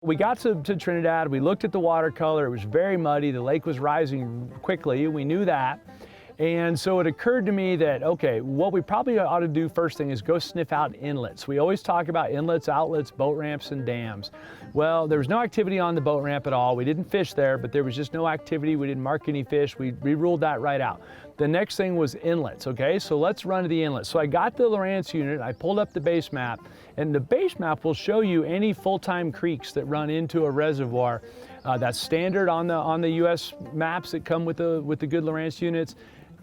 We got to Trinidad, we looked at the watercolor, it was very muddy, the lake was rising quickly, we knew that. And so it occurred to me that, okay, what we probably ought to do first thing is go sniff out inlets. We always talk about inlets, outlets, boat ramps, and dams. Well, there was no activity on the boat ramp at all. We didn't fish there, but there was just no activity. We didn't mark any fish. We ruled that right out. The next thing was inlets, okay? So let's run to the inlet. So I got the Lowrance unit, I pulled up the base map, and the base map will show you any full-time creeks that run into a reservoir. That's standard on the US maps that come with the good Lowrance units.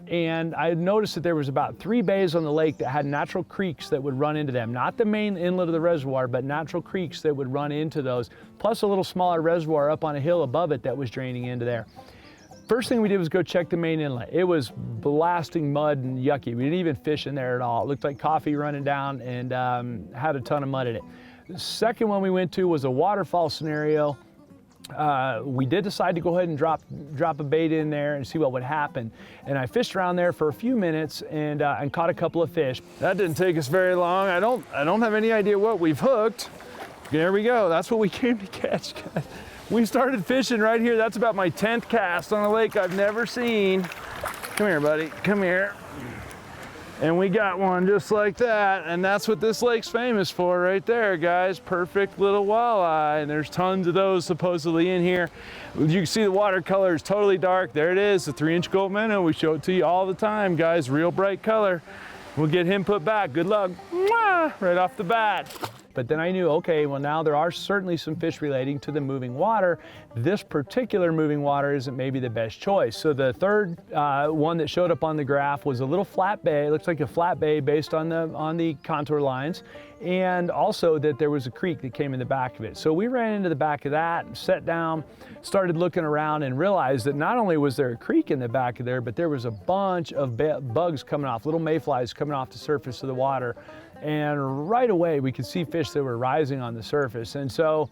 And I noticed that there was about 3 bays on the lake that had natural creeks that would run into them. Not the main inlet of the reservoir, but natural creeks that would run into those, plus a little smaller reservoir up on a hill above it that was draining into there. First thing we did was go check the main inlet. It was blasting mud and yucky. We didn't even fish in there at all. It looked like coffee running down and had a ton of mud in it. The second one we went to was a waterfall scenario. We did decide to go ahead and drop a bait in there and see what would happen. And I fished around there for a few minutes and caught a couple of fish. That didn't take us very long. I don't have any idea what we've hooked. There we go. That's what we came to catch, guys. We started fishing right here. That's about my 10th cast on a lake I've never seen. Come here, buddy. Come here. And we got one just like that, and that's what this lake's famous for right there, guys. Perfect little walleye, and there's tons of those supposedly in here. You can see the watercolor is totally dark. There it is, the 3-inch Gulp minnow. We show it to you all the time, guys. Real bright color. We'll get him put back. Good luck. Mwah! Right off the bat. But then I knew, okay, well now there are certainly some fish relating to the moving water. This particular moving water isn't maybe the best choice. So the third one that showed up on the graph was a little flat bay. It looks like a flat bay based on the contour lines. And also that there was a creek that came in the back of it. So we ran into the back of that and sat down, started looking around and realized that not only was there a creek in the back of there, but there was a bunch of bugs coming off, little mayflies coming off the surface of the water. And right away we could see fish that were rising on the surface. And so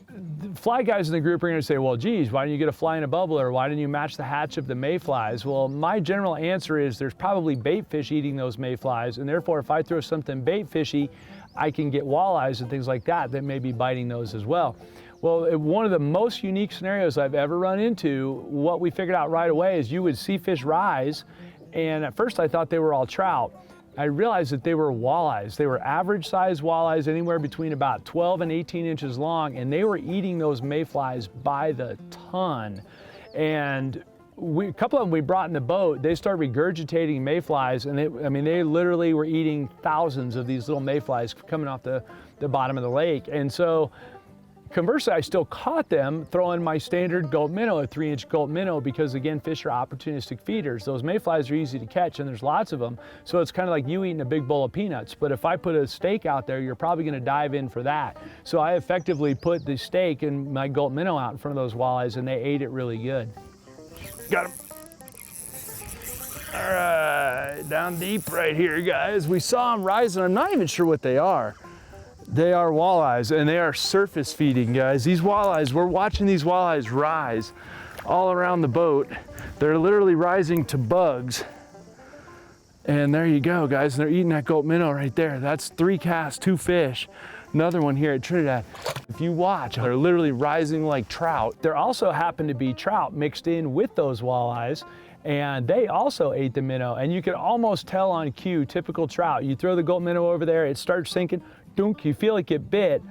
the fly guys in the group are going to say, well, geez, why didn't you get a fly in a bubble, or why didn't you match the hatch of the mayflies? Well, my general answer is there's probably bait fish eating those mayflies, and therefore if I throw something bait fishy, I can get walleyes and things like that may be biting those as well. Well, one of the most unique scenarios I've ever run into, what we figured out right away is you would see fish rise, and at first I thought they were all trout. I realized that they were walleyes. They were average size walleyes, anywhere between about 12 and 18 inches long, and they were eating those mayflies by the ton. And a couple of them we brought in the boat, they started regurgitating mayflies, and they literally were eating thousands of these little mayflies coming off the bottom of the lake. And so conversely, I still caught them throwing my standard Gulp minnow, a 3-inch Gulp minnow, because again, fish are opportunistic feeders. Those mayflies are easy to catch and there's lots of them. So it's kind of like you eating a big bowl of peanuts. But if I put a steak out there, you're probably going to dive in for that. So I effectively put the steak and my Gulp minnow out in front of those walleyes, and they ate it really good. Got him. All right, down deep right here, guys. We saw them rising. I'm not even sure what they are. They are walleyes, and they are surface feeding, guys. These walleyes, we're watching these walleyes rise all around the boat. They're literally rising to bugs. And there you go, guys. They're eating that Gulp minnow right there. That's 3 casts, 2 fish. Another one here at Trinidad. If you watch, they're literally rising like trout. There also happen to be trout mixed in with those walleyes, and they also ate the minnow. And you can almost tell on cue, typical trout. You throw the Gulp minnow over there, it starts sinking, dunk, you feel it get bit.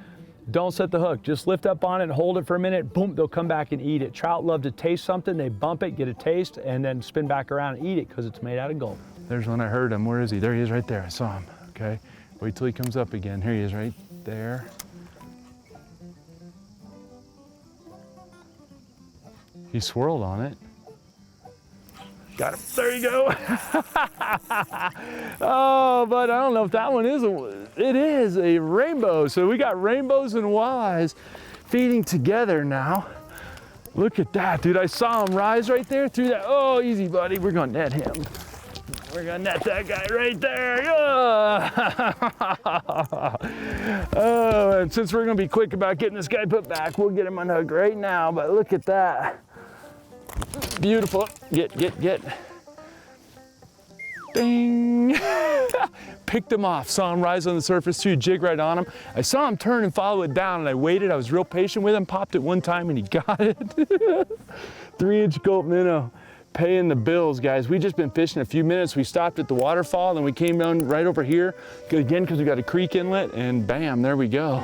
Don't set the hook, just lift up on it and hold it for a minute, boom, they'll come back and eat it. Trout love to taste something, they bump it, get a taste, and then spin back around and eat it because it's made out of Gulp. There's one, I heard him. Where is he? There he is right there, I saw him, okay? Wait till he comes up again. Here he is right there. He swirled on it. Got him, there you go. Oh, but I don't know if that one is it is a rainbow. So we got rainbows and walleyes feeding together now. Look at that, dude. I saw him rise right there through that. Oh, easy, buddy. We're gonna net him. We're gonna net that guy right there. Oh, and since we're gonna be quick about getting this guy put back, we'll get him unhooked right now, but look at that. Beautiful. Get. Ding! Picked him off, saw him rise on the surface too, jig right on him. I saw him turn and follow it down, and I waited. I was real patient with him, popped it one time and he got it. 3-inch Gulp minnow, paying the bills, guys. We just been fishing a few minutes. We stopped at the waterfall, then we came down right over here again because we got a creek inlet, and bam, there we go.